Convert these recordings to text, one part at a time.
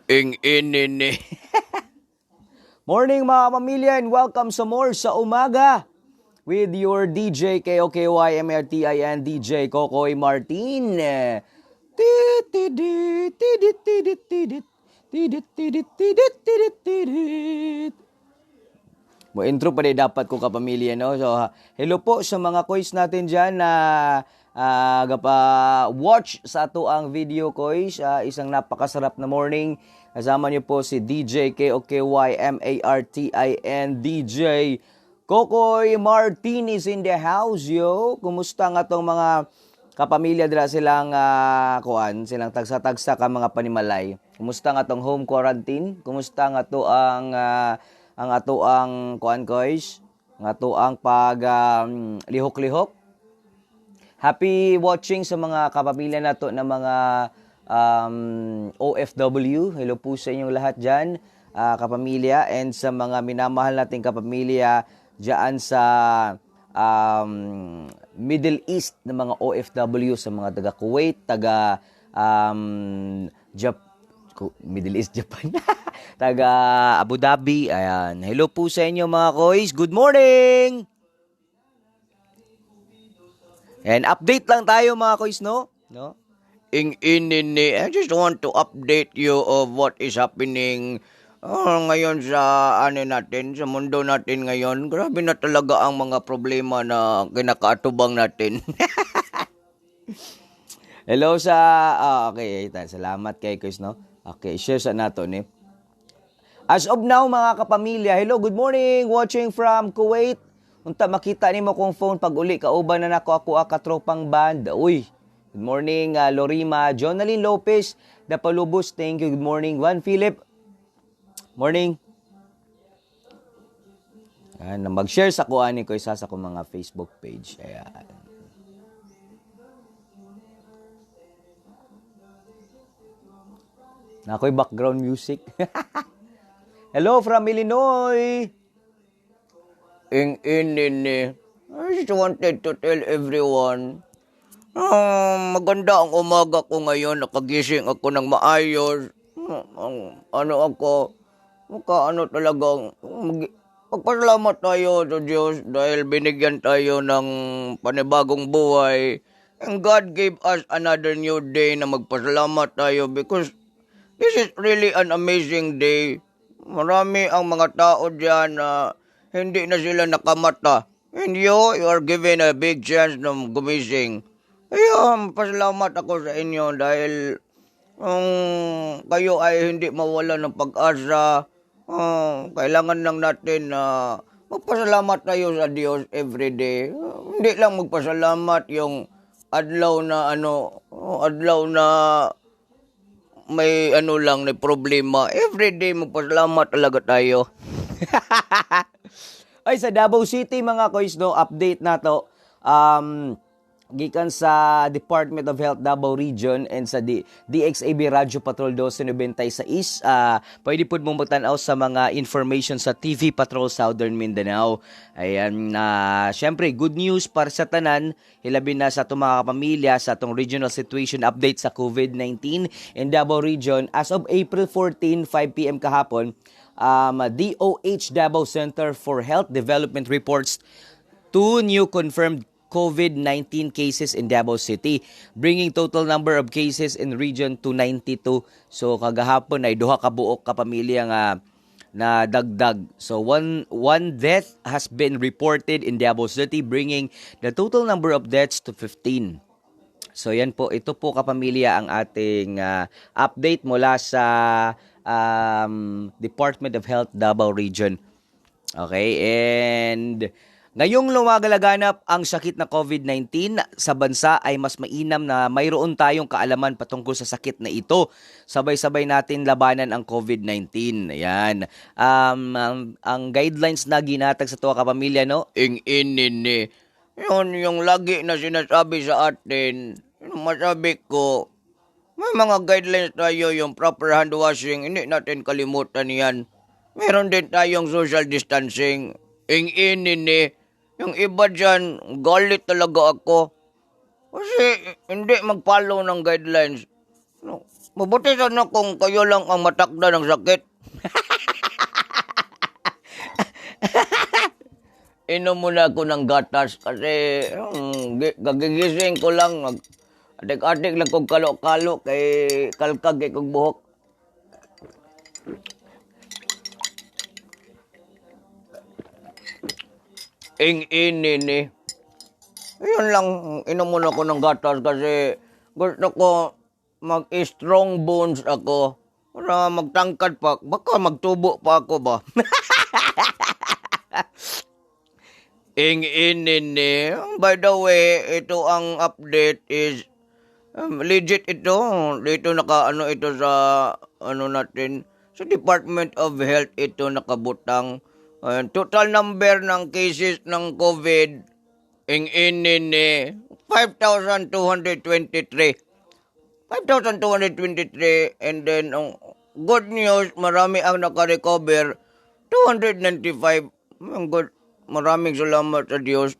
Inini. Morning mga pamilya and welcome sa more sa umaga with your DJ KOKYMRTIN DJ Kokoy Martin. Tidit, tidit, tidit, tidit, tidit, tidit, tidit, tidit, tidit, tidit. Mo intro pa rin dapat ko kapamilya, no? So, hello po sa mga koys natin dyan na watch sa ato ang video koys. Isang napakasarap na morning. Kasama niyo po si DJ KOKYMARTIN DJ Kokoy Martin is in the house, yo. Kumusta nga tong mga kapamilya dira silang silang tagsa-tagsa ka mga panimalay. Kumusta nga tong home quarantine? Kumusta nga to ang ato ang koys? Ang ato ang pag lihok-lihok. Happy watching sa mga kapamilya nato na mga OFW. Hello po sa inyong lahat dyan, kapamilya, and sa mga minamahal nating kapamilya dyan sa Middle East na mga OFW, sa mga taga Kuwait, taga Middle East, Japan, taga Abu Dhabi. Ayan. Hello po sa inyo mga koys. Good morning! And update lang tayo mga koys, no? Inini. I just want to update you of what is happening ngayon sa natin, sa mundo natin ngayon. Grabe na talaga ang mga problema na kinakaatubang natin. Hello sa okay, salamat kay koys, no? Okay, share sa nato ni. As of now mga kapamilya, hello, good morning, watching from Kuwait. Unta makita nimo kong phone pag uli kauban na nako ako katropang band. Uy, good morning Lorima, Jonaline Lopez, Dapalubos, thank you. Good morning Juan Philip. Morning. Ayan, mag-share sa kuani ko isa sa ko mga Facebook page. Ayan. Na ako'y background music. Hello from Illinois. Inini. I just wanted to tell everyone, maganda ang umaga ko ngayon. Nakagising ako ng maayos. Talagang magpasalamat tayo sa Diyos dahil binigyan tayo ng panibagong buhay. And God gave us another new day na magpasalamat tayo because this is really an amazing day. Marami ang mga tao dyan na hindi na sila nakamata. And you are given a big chance na gumising. Kaya pasalamat ako sa inyo dahil kayo ay hindi mawala ng pag-asa. Kailangan lang natin na magpasalamat tayo sa Diyos everyday. Hindi lang magpasalamat yung adlaw na may lang na problema. Everyday magpasalamat talaga tayo. Ay, sa Davao City mga koys, no, update na to. Gikan sa Department of Health Davao Region and sa DXAB Radio Patrol 1296, pwede po mong magtanaw sa mga information sa TV Patrol Southern Mindanao. Ayan, syempre, good news para sa tanan, hilabi na sa itong mga kapamilya, sa itong regional situation update sa COVID-19 in Davao Region. As of April 14, 5 p.m. kahapon, DOH Davao Center for Health Development reports 2 new confirmed COVID-19 cases in Davao City, bringing total number of cases in region to 92. So kagahapon ay duha ka buok ka pamilya nga na dagdag. So one death has been reported in Davao City, bringing the total number of deaths to 15. So yan po, ito po kapamilya ang ating update mula sa Department of Health Davao Region. Okay, and ngayong lumagalaganap ang sakit na COVID-19 sa bansa ay mas mainam na mayroon tayong kaalaman patungkol sa sakit na ito. Sabay-sabay natin labanan ang COVID-19. Ayan. Ang guidelines na ginatag sa tuwa kapamilya, no? Inini. Yun, yung lagi na sinasabi sa atin, masabi ko, may mga guidelines tayo, yung proper hand washing, hindi natin kalimutan yan. Meron din tayong social distancing. Inini. Yung iba dyan, galit talaga ako. Kasi hindi mag-follow ng guidelines. No. Mabuti sana kung kayo lang ang matakda ng sakit. Inom muna ako ng gatas kasi gagigising ko lang. Adik-adik lang kong kalo-kalo kay kalkag kay kong buhok. Ing-inin eh. Ayun lang, inom muna ako ng gatas kasi gusto ko mag-strong bones ako. Para magtangkad pa, baka magtubo pa ako ba? Ing-inin eh. By the way, ito ang update is legit ito. Dito naka ito sa natin sa Department of Health ito nakabutang. Total number ng cases ng COVID ing-inin eh 5,223. 5,223 and then good news, marami ang naka-recover 295. Good. Maraming salamat sa Diyos.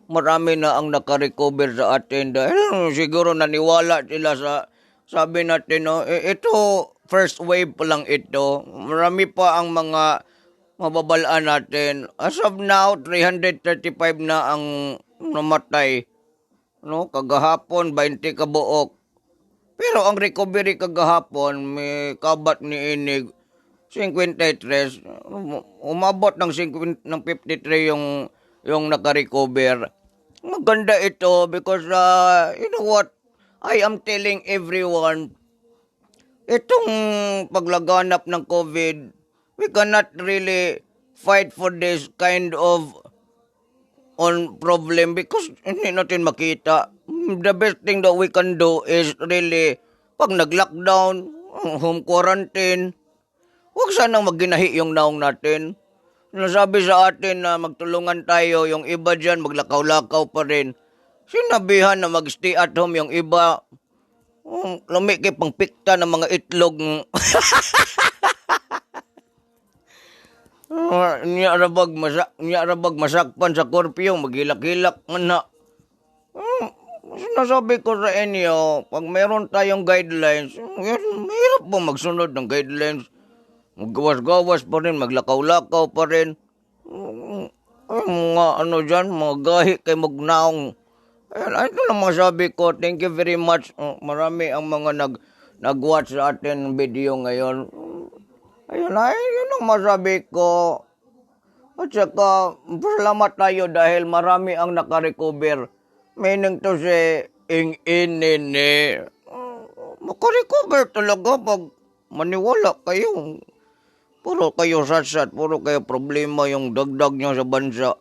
Marami na ang naka-recover sa atin dahil siguro naniwala sila sa sabi natin, no, ito first wave pa lang ito. Marami pa ang mga mababalaan natin. As of now, 335 na ang namatay. No, kagahapon 20 kabuok. Pero ang recovery kagahapon may kabat ni inig 53. Umabot ng 53 yung naka-recover. Maganda ito because you know what? I am telling everyone, itong paglaganap ng COVID, we cannot really fight for this kind of problem because hindi natin makita. The best thing that we can do is really, pag nag-lockdown, home quarantine, huwag sanang magginahi yung naong natin. Nasabi sa atin na magtulungan tayo, yung iba dyan maglakaw-lakaw pa rin. Sinabihan na mag-stay at home yung iba. Lumiki pang pikta ng mga itlog. Niya rabag masakpan sa korpyo, maghilak-hilak man na. Sinasabi ko sa inyo, pag meron tayong guidelines, mahirap po magsunod ng guidelines. Maggawas-gawas pa rin, maglakaw-lakaw pa rin. Mga dyan, mga gahi kay magnaong. Ito lang masabi ko, thank you very much. Marami ang mga nag-watch sa atin video ngayon. Ayun ang masabi ko. At saka, salamat tayo dahil marami ang naka-recover. Meaning to say, ing-inini. Maka-recover talaga pag maniwala kayo. Puro kayo sat-sat, puro kayo problema yung dagdag nyo sa bansa.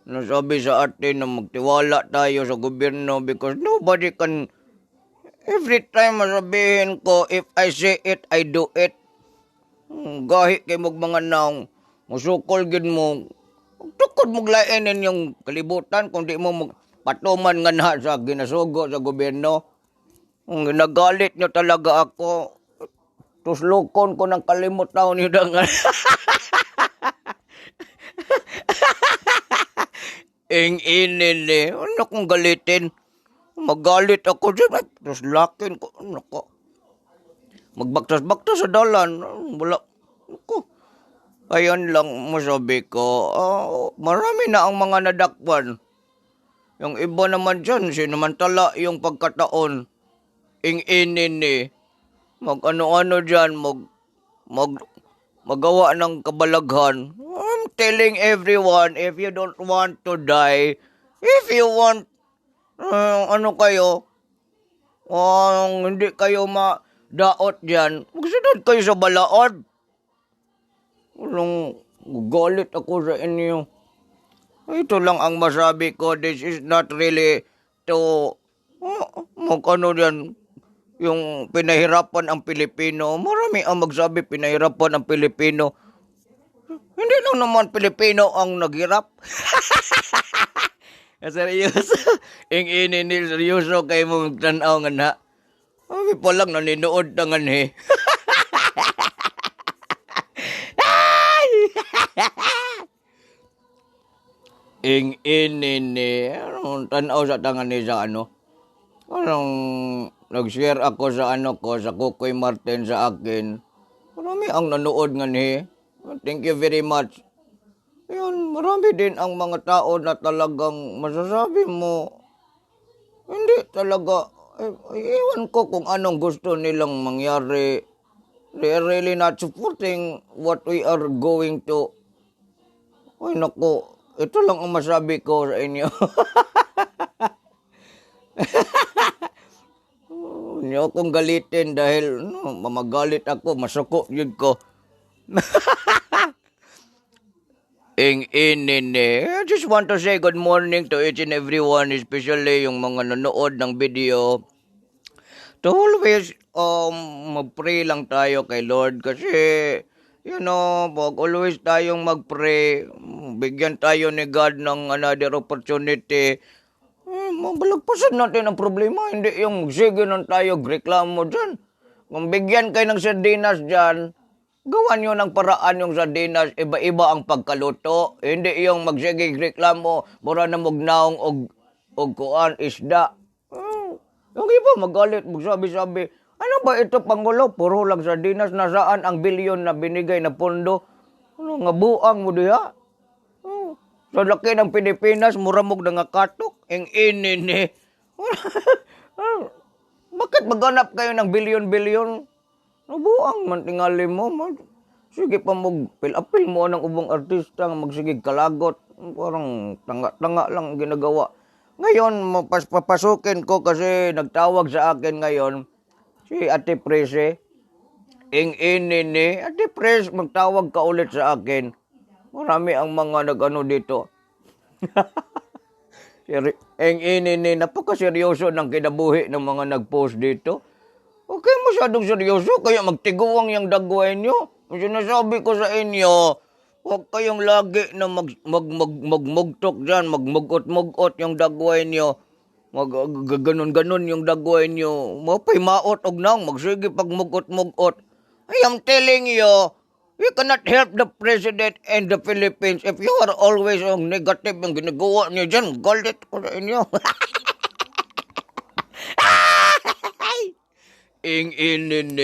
Nasabi sa atin na magtiwala tayo sa gobyerno because nobody can, every time masabihin ko, if I say it, I do it. Gahi kay mong mga naong, musukol gid mo, tukod mong lainin yung kalibutan kung di mo patuman nga na sa ginasugo sa gobyerno. Nagalit nyo talaga ako. Tuslukon ko ng kalimutaw niyo nga. Ing-inin eh. Ano kong galitin? Magalit ako dyan. Tuslakin ko. Ano ko? Magbaktas-baktas sa dalan. Wala. Ako. Ayan lang masabi ko. Marami na ang mga nadakpan. Yung iba naman dyan, sinamantala yung pagkataon. Ing-inin eh. Mag-ano-ano dyan, magawa ng kabalaghan. I'm telling everyone, if you don't want to die, if you want, hindi kayo daot dyan, magsunod kayo sa balaod. Walang galit ako sa inyo. Ito lang ang masabi ko. This is not really to dyan, yung pinahirapan ang Pilipino. Marami ang magsabi pinahirapan ang Pilipino. Hindi lang naman Pilipino ang naghirap. Seryoso. Ing-inin seryoso kayo mo magtanaw nga na. Ay, pa lang naninood na nga eh. Ing-inin tanaw sa tangan ni sa ano. Anong nag-share ako sa ano ko, sa Kukoy Martin sa akin. Marami ang nanood nga ni. Thank you very much. Ayun, marami din ang mga tao na talagang masasabi mo, hindi talaga, iwan ko kung anong gusto nilang mangyari. They are really not supporting what we are going to. Ay naku, ito lang ang masabi ko sa inyo. Hindi akong galitin dahil mamagalit ako, masuko yun ko. I just want to say good morning to each and everyone, especially yung mga nanood ng video. To always mag-pray lang tayo kay Lord kasi pag always tayong mag-pray, bigyan tayo ni God ng another opportunity. Mabalagpasan natin ang problema, hindi yung sige nang tayo reklamo dyan. Kung bigyan kayo ng sardinas dyan, gawan nyo ng paraan yung sardinas, iba-iba ang pagkaluto. Hindi yung magsigig reklamo, mura na mugnaong og kuan isda. Yung iba magalit, magsabi-sabi, ano ba ito Pangulo? Puro lang sardinas, nasaan ang bilyon na binigay na pondo? Ano nga buang mo diha? Sa laki ng Pilipinas, muramog na nga katok. Ang inin eh. Bakit maghanap kayo ng bilyon-bilyon? Nabuang man tingali mo. Sige pa mag-apil mo ng ubang artista nga magsigig kalagot. Parang tanga-tanga lang ginagawa. Ngayon, papasukin ko kasi nagtawag sa akin ngayon si Ate Prese. Ing-inin Ate Pres, magtawag ka ulit sa akin. Marami ang mga nag-ano dito. Ing-inin napakaseryoso ng kinabuhi ng mga nag-post dito. Okay, masyadong seryoso, kaya magtiguang yung dagway nyo. Sinasabi ko sa inyo, huwag kayong lagi na magmugtok dyan, magmugot-mugot yung dagway nyo. Ganon-ganon yung dagway nyo. Mapay maot og nang, magsige pag mugot-mugot. I am telling you, you cannot help the President and the Philippines if you are always on negative ang ginagawa niyo dyan. Galit ko sa inyo. Ing-inin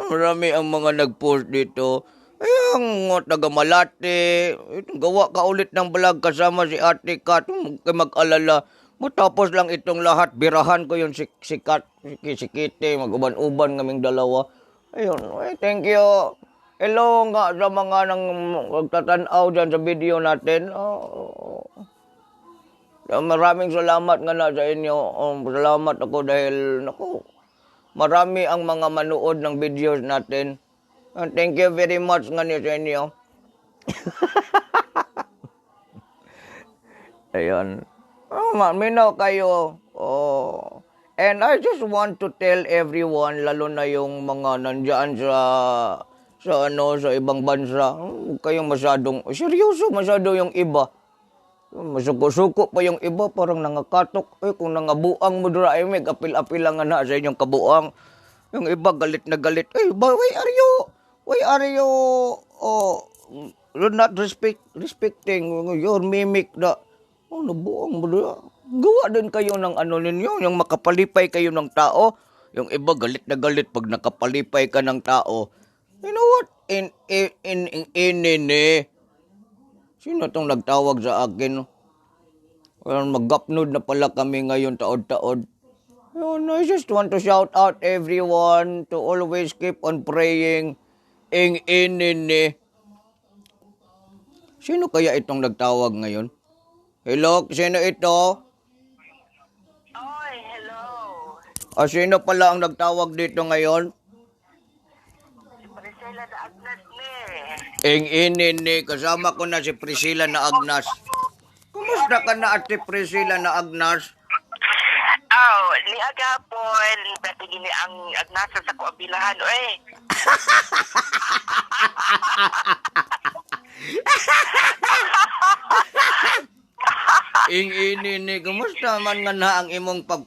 marami ang mga nag-post dito. Ay, ang taga Malate, gawa ka ulit ng vlog kasama si Ate Kat. Huwag kayo mag-alala. Matapos lang itong lahat, birahan ko yung si Kat, si Kitty, mag-uban-uban kaming dalawa. Ayun, thank you. Hello nga sa mga nang magtatanaw dyan sa video natin. Maraming salamat nga na sa inyo. Salamat ako dahil, marami ang mga manood ng videos natin. Thank you very much nga niyo sa inyo. Ayun. Minaw kayo. And I just want to tell everyone, lalo na yung mga nandyan sa ibang bansa, huwag kayong masyadong, seryoso masyado yung iba. Masuko-suko pa yung iba, parang nangakatok. Kung nangabuang mo dira, may apil-apil lang na sa inyong kabuang. Yung iba galit na galit. Why are you, you're not respecting your mimic na, nabuang mo dira. Gawa din kayo ng ano ninyo, yung makapalipay kayo ng tao. Yung iba galit na galit pag nakapalipay ka ng tao. You know what? Sino tong nagtawag sa akin? Well, mag-upload na pala kami ngayon taod-taod. I just want to shout out everyone to always keep on praying. Sino kaya itong nagtawag ngayon? Hello, sino ito? Oy, hello. Sino pala ang nagtawag dito ngayon? Si Priscilla na Agnes ni. Kasama ko na si Priscilla na Agnas. Kumusta ka na Ate Priscilla na Agnas? Ni agapon, pati gini ang Agnes sa kuabilahan, oy. Kumusta man nga na ang imong pag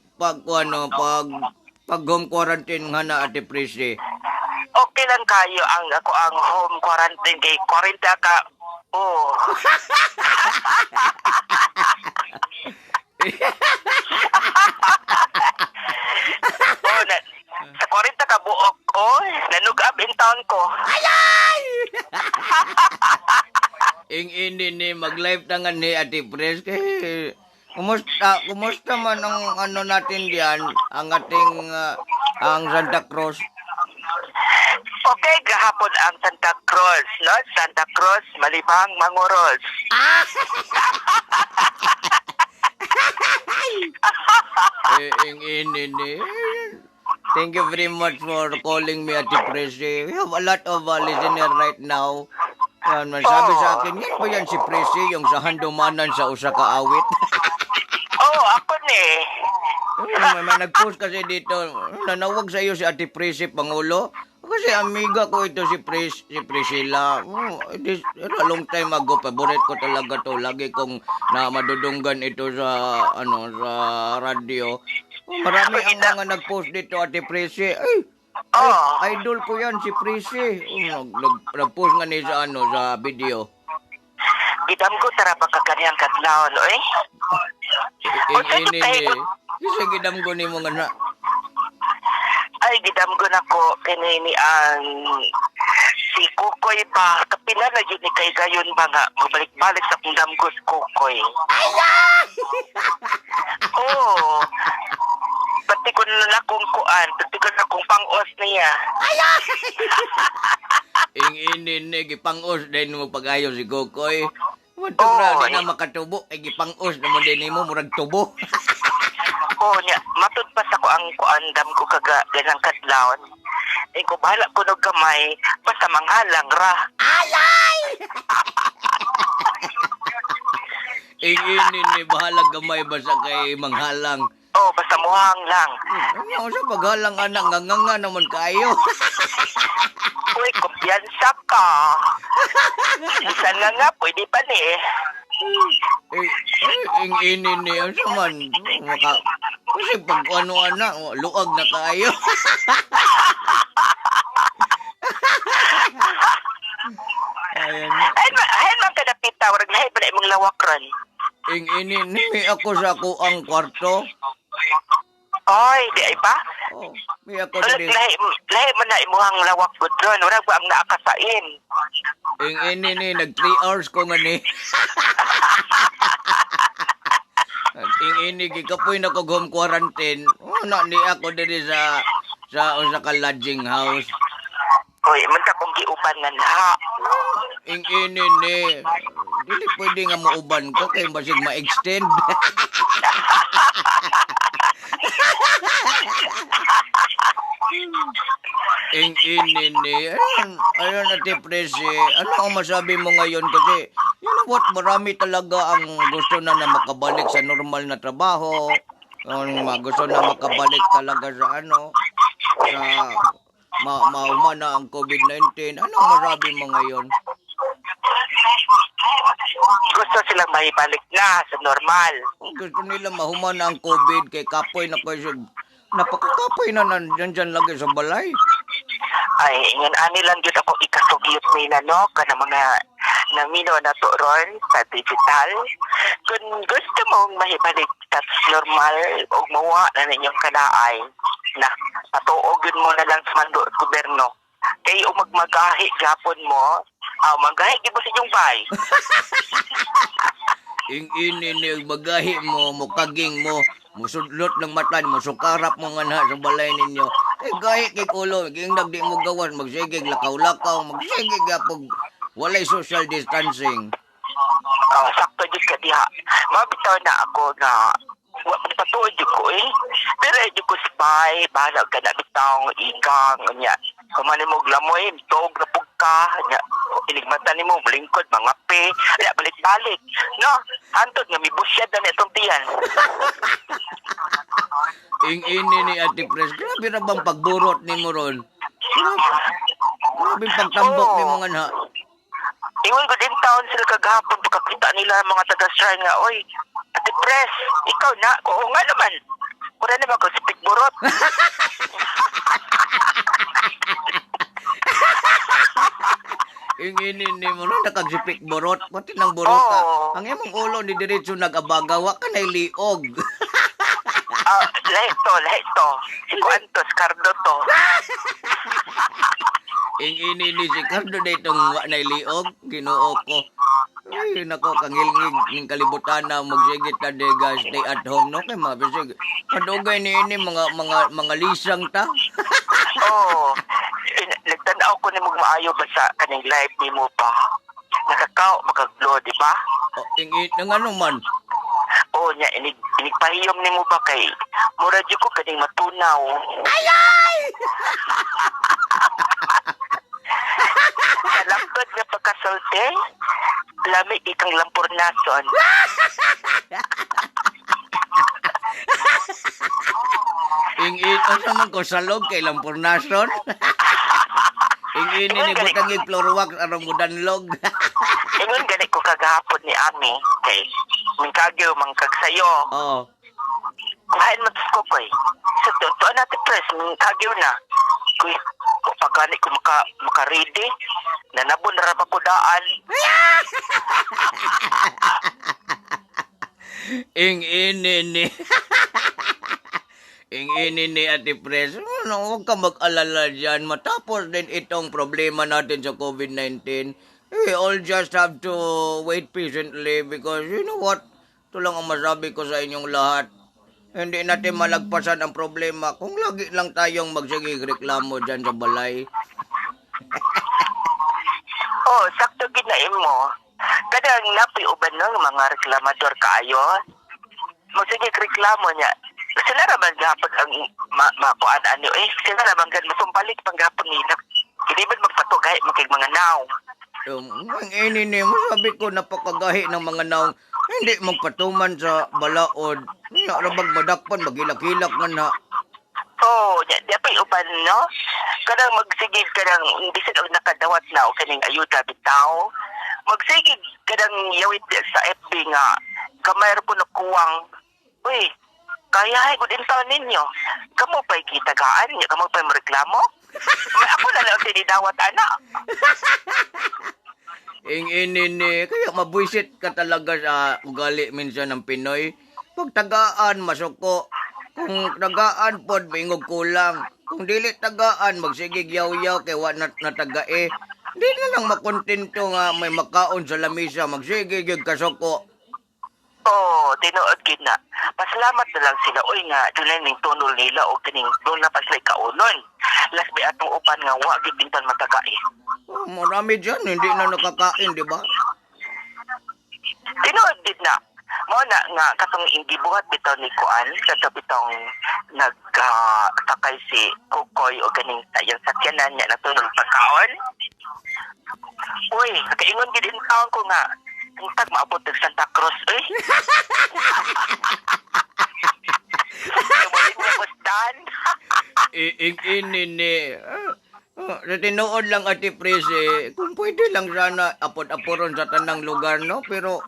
home quarantine nga na Ate Priscilla? Okay lang kayo ang home quarantine kay 40 ka. Oh. in town ko. Ing ini ni mag-live tangan ni Ate Pres kay kumusta man ang ano natin diyan, ang ating ang Santa Cruz. Okay, gahapon ang Santa Cruz, no? Santa Cruz, Malibang, Manguros. Ing ini ni. Thank you very much for calling me Ate Pres. We have a lot of listener right now. Yan, sabi sa akin, yan ba yan si Presi, yung sa handumanan sa usa ka awit? Ako ni. May nag-post kasi dito, nanawag sa iyo si Ate Presi, Pangulo. Kasi amiga ko ito si Priscilla. This, a long time ago, favorite ko talaga to. Lagi kong na madudunggan ito sa sa radio. Marami ang mga nag-post dito, Ate Presi. Idol ko yan, si Presi. Nag-post nga ni sa sa video. Idam ko tara pa kaganyan kadlawon, oy. Ini kasi gidam ko ni mo nga na. Ay, gidam ko na ko kinini ang si Kukoy pa. Kapila na yun ni kay gayon ba nga. Mabalik-balik sa kundam ko si Kukoy. Oo. Pati ko na akong kuan. Pati ko na akong pang-os niya. Ini gipang-os din mo pag-ayo si Kukoy. Matog na, di na makatubo. Gipang-os naman din mo, murag tubo. Nya, matud pa sa ko ang kuandam ko kaga ganang kadlawon. Ko bahala ko ng kamay, basta manghalang ra. Alay! Ini bahala gamay basta kay manghalang. Basta muhang lang. Ano sa paghalang anak, nganga naman kayo. Uy, kumpiyansa ka. Isa nga, pwede pa ni. Ini ang saman. Kasi pag ano-ana, luag na kayo. Ayan man kadapita, warag lahi pa na imong lawak ron. Ini ako sa ako ang kwarto. Oy, di ay pa? May ako na din. Lahi man na imuhang lawak good ron, warag ba ang naakasain? Ini nag 3 hours ko nga ni. Ini gikapoy na ko home quarantine. Na ni ako diri sa ka lodging house. Uy, munta kong giuban nga na. Ini dili pwede nga mauban ko kay basig ma-extend. Ini ayun Ate Presi, ano ang masabi mo ngayon kasi you know what, marami talaga ang gusto na makabalik sa normal na trabaho. Gusto na makabalik talaga sa sa maumana ang COVID-19. Anong masabi mo ngayon? Gusto silang maibalik na sa normal. Gusto nila mahumana ang COVID kay kapoy na kasi napakakapoy na nandyan lagi sa balay. Ay, ngan ani lang jud ako ikasugyot nila no kana mga namino na to ron sa digital. Kung gusto mong mahibalik sa normal o mawa na ninyong kanaay na patuogin mo na lang sa mando at gobyerno. Kay magmagahi gapon mo, magahi gid mo sa inyong bay. Ini magahi mo, mukaging mo, musudlot ng mata, musukarap mo nga na sa balay ninyo. Gahi kay kulo, ging nagdi mo gawas, magsigig lakaw-lakaw, magsigig apog, walay social distancing. Sakto jud ka diha. Mabitaw na ako na patuod jud ko Pero jud ko spy, bahala ka na bitaw ikang nya. Kumani mo glamoy, tog na pugka, nya. Iligmatan nimo lingkod mga pe, balik-balik. No, antod nga mibusyad na itong tiyan. Ini ni Ate Pres, grabe na bang pagburot ni mo ron? Grabe pagtambok ni mga na. Ingon ko din taon sila kagahapon pagkakita nila mga taga-Shrine nga, oy, Ate Pres, ikaw na, oo nga naman. Mura naman ko si Pikburot. Ini mo ron nakagsipik borot, pati ng borota. Ang imong ulo ni diretso nag-abagawa ka na liog. Lahi to. Si Kuantos, Cardo to. Ing ini ni si Cardo ditong wa na liog, Ginoo ko. Ay, nako, kangilngig ning kalibutan na magsigit na dega stay at home, no? Kay mabisig. Madugay ni ini mga lisang ta. Oo. Nagtanaw ko ni mong maayo ba sa kaning live ni mo pa? Nakakao, makaglo, di ba? O, ingit ng ano man. Oo niya, inigpahiyom ni mo ba kay mura di ko kaning matunaw. Sa langkod nga pagkasalte, lami ikang lampurnason. Ingit, o naman ko salog kay lampurnason. Ingini ni butang yung floor wax arong mudanlog. Ingon gani ko kagahapon ni Ami kay mingkagyo mangkagsayo. Oo. Kuhain mo ko koy. Sa tuan natin press mingkagyo na. Kuy ko pagani ko maka-ready nanabon ra pa ko daan. Ingini ni. Ingini ni Ate Pres, huwag ka mag-alala dyan. Matapos din itong problema natin sa COVID-19, we all just have to wait patiently because you know what? Ito lang ang masabi ko sa inyong lahat. Hindi natin malagpasan ang problema kung lagi lang tayong magsigig reklamo dyan sa balay. Oh, sakto ginaim mo. Kadang napi uban ng mga reklamador kaayo. Magsige reklamo niya. Sila naman gapon ang makuan ano sila naman gan masumpalik panggapon nila. Hindi ba magpatugay makig mga naw. Ang ini masabi ko napakagahi ng mga naong hindi magpatuman sa balaod. Narabag madakpan, magilak-hilak man na. Oh, di pa uban no? Kadang magsigid kadang bisan og nakadawat na o kaning ayuda bitaw. Magsigid kadang yawit sa FB nga kamay ra po nakuwang. Uy, kaya ay good taon ninyo. Kamu pa'y kitagaan niya, kamu pa'y mereklamo. May ako na lang tinidawat, anak. Ini kaya mabwisit ka talaga sa ugali minsan ng Pinoy. Pag tagaan, masuko. Kung tagaan pod, maingog kulang. Kung dili tagaan, magsigig yaw-yaw kay wa natagae. Di na lang makontento nga may makaon sa lamisa, magsigig yung kasuko. Oh, tinuod gid na. Pasalamat na lang sila. Uy nga, dunay ning tunol nila o kining doon na paslay kaunon. Last by atong upan nga, wa gid bintan matagae. Oh, marami dyan, hindi na nakakain, di ba? Tinuod gid na. Mo na nga katong gibuhat bitaw ni Kuan sa bitong nagkakay si Kukoy o ganing sayang sakyanan niya na tunol pagkaon. Uy, nakaingon gid din taon ko nga tag maabot ng Santa Cruz, eh. Kamulit na postan. Ini. Sa tinuod lang Ate Prese, kung pwede lang sana apod-aporon sa tanang lugar, no? Pero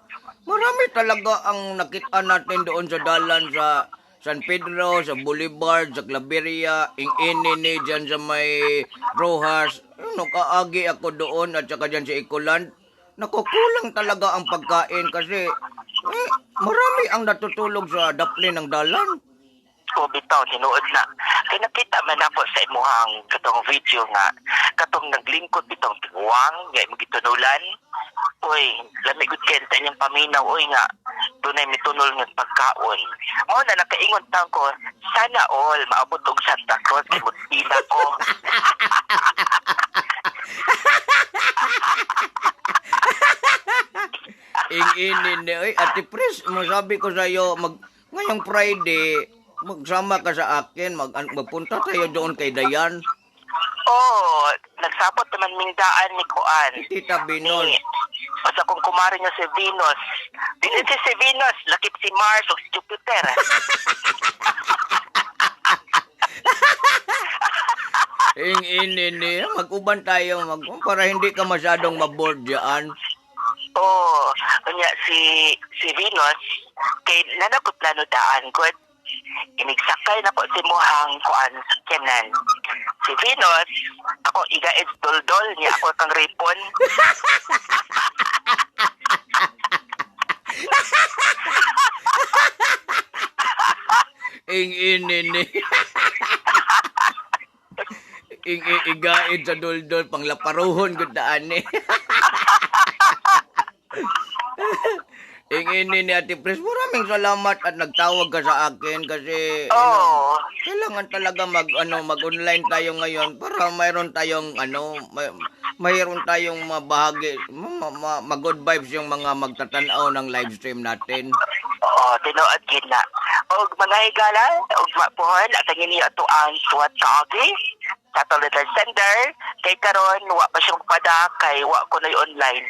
marami talaga ang nakita natin doon sa dalan sa San Pedro, sa Boulevard, sa Claveria, ini dyan sa may Rojas. Kaagi ako doon at saka dyan sa Ecoland. Nakukulang talaga ang pagkain kasi marami ang natutulog sa dapli ng dalan. O bitaw, tinuod na. Kaya nakita man ako sa imuhang katong video nga, katong naglingkod bitong tiguang, nga magitunulan. Uy, lamig gud kenta niyang paminaw, uy nga, dunay mitunol ng pagkaon. Mao na nakaingon tang ko, sana all maabot og Santa Cruz kay mutila ko. Ini oy Ate Pres, masabi ko sa iyo ngayong Friday magsama ka sa akin, magpunta tayo doon kay Dayan. Oh, nagsabot naman mingdaan ni Kuan. Tita Binos. Basta kung kumari niya si Venus. Dili si Venus, lakip si Mars o si Jupiter. Ini mag-uban tayo para hindi ka masyadong maboard diyan. Oh, kanya si Venus kay nanakot plano daan good. Inigsakay na po si Muhang Kuan sakyanan. Si Venus, ako igaid doldol niya ako kang ripon. Ini. Igaid sa duldol, panglaparuhon gud daan eh. Ingini ni Ate Pres, maraming salamat at nagtawag ka sa akin kasi Oh, kailangan talaga mag-online tayo ngayon para mayroon tayong mayroon tayong mabahagi, mag-good vibes yung mga magtatanaw ng live stream natin. oo, tinuod gina. Og mga higala, og mapuhon, at ang iniyo to ang suwat kaagi sa Toledo Center. Kay karon wa pa siyang pada, kay wa ko na online.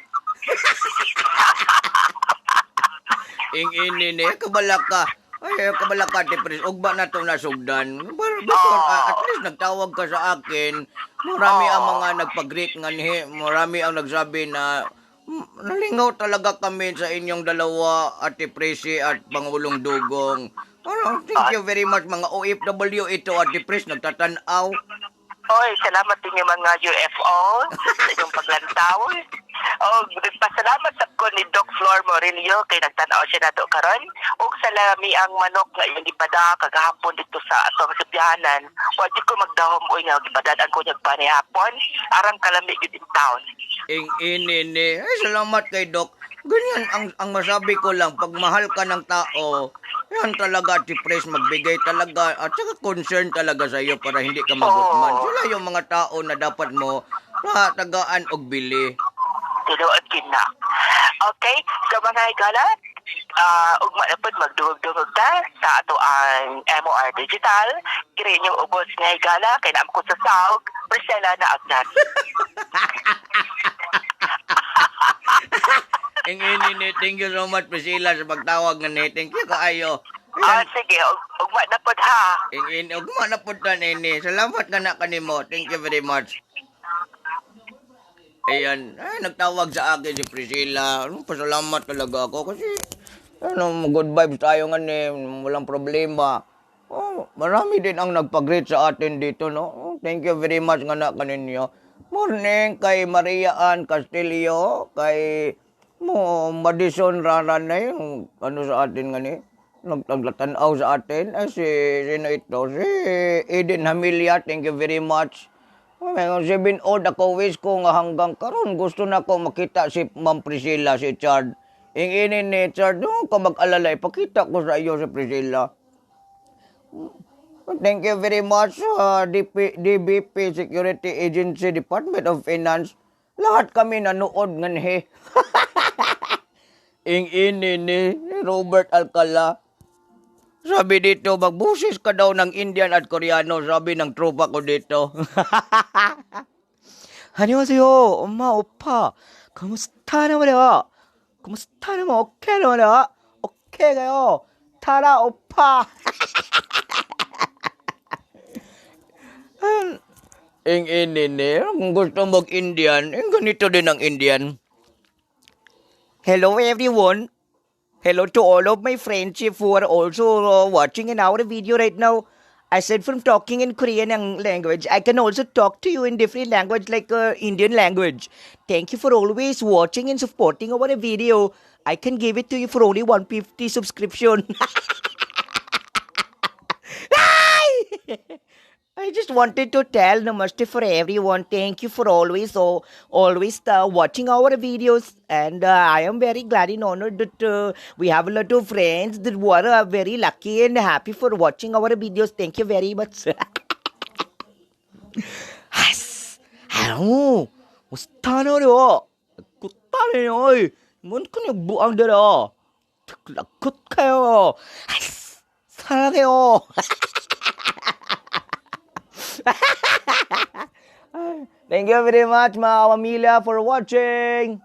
Ingini ni kabalaka. Ay, kabalaka, Ate Pres. Ugba na to nasugdan. Beton, at least nagtawag ka sa akin. Marami ang mga nagpag-greet nga ni. Marami ang nagsabi na nalingaw talaga kami sa inyong dalawa, Ate Presi at Pangulong Dugong. Thank you very much, mga OFW ito, Ate Pres, nagtatanaw. Oy, salamat din yung mga UFO sa inyong paglantaw. O, nagpasalamat sa ko ni Doc Flor Morillo kay nagtanaw siya nato karon. O salami ang manok nga yung ipada kagahapon dito sa atong sipyanan. Wadi ko magdahom oy nga ipadaan ko niyag panihapon. Arang kalami gid in town. Inini. Ay, salamat kay Doc. Ganyan ang masabi ko lang, pag mahal ka ng tao, yan talaga, Ate Pres, magbigay talaga at saka concern talaga sa iyo para hindi ka magutman. Sila yung mga tao na dapat mo tagaan og bili. Tinuod gina. Okay, so mga higala, ugma na pod magdungog-dungog ta sa ato ang MOR Digital. Kiri yung ubos nga higala, kay naam ko sa saog, Priscilla na agnan. Ingini, thank you so much, Priscilla, sa pagtawag nga ni. Thank you kaayo. Sige, ugma na pod ha. Ingini, ugma na po ta nini. Salamat ka na kanimo. Thank you very much. Ayan, nagtawag sa akin si Priscilla. Pasalamat talaga ako kasi good vibes tayo nga ni. Walang problema. Marami din ang nagpag-greet sa atin dito, no? Thank you very much nga na kaninyo. Morning kay Maria Ann Castillo, kay Madison Raranay, sa atin nga ni. Nagtanaw sa atin. Sino ito? Si Eden Hamilia, thank you very much. Ngayon, 7 old ako, wish ko nga hanggang karon gusto na ko makita si Ma'am Priscilla, si Chard. Inginin ni Chard, ka mag-alala, ipakita ko sa iyo si Priscilla. Thank you very much, DBP Security Agency, Department of Finance. Lahat kami nanood nga ni. Inginin ni Robert Alcala. Sabi dito, magbusis ka daw ng Indian at Koreano, sabi ng tropa ko dito. 안녕하세요, 엄마, 오빠. 그무스타 나머려. 그무스타 나머 오케이 나머려. 오케이 가요. 타라 오빠. Inginin kung gusto mag-Indian, ganito din ang Indian. Hello everyone. Hello to all of my friends who are also watching in our video right now. I said from talking in Korean language, I can also talk to you in different language like Indian language. Thank you for always watching and supporting our video. I can give it to you for only 150 subscription. I just wanted to tell namaste for everyone. Thank you for always watching our videos, and I am very glad and honored that we have a lot of friends that were very lucky and happy for watching our videos. Thank you very much. Ano? Musta na rin? Kuta rin oy. Mun kanya buang dara. Lakot kayo. Sarang Thank you very much, mga pamilya, for watching.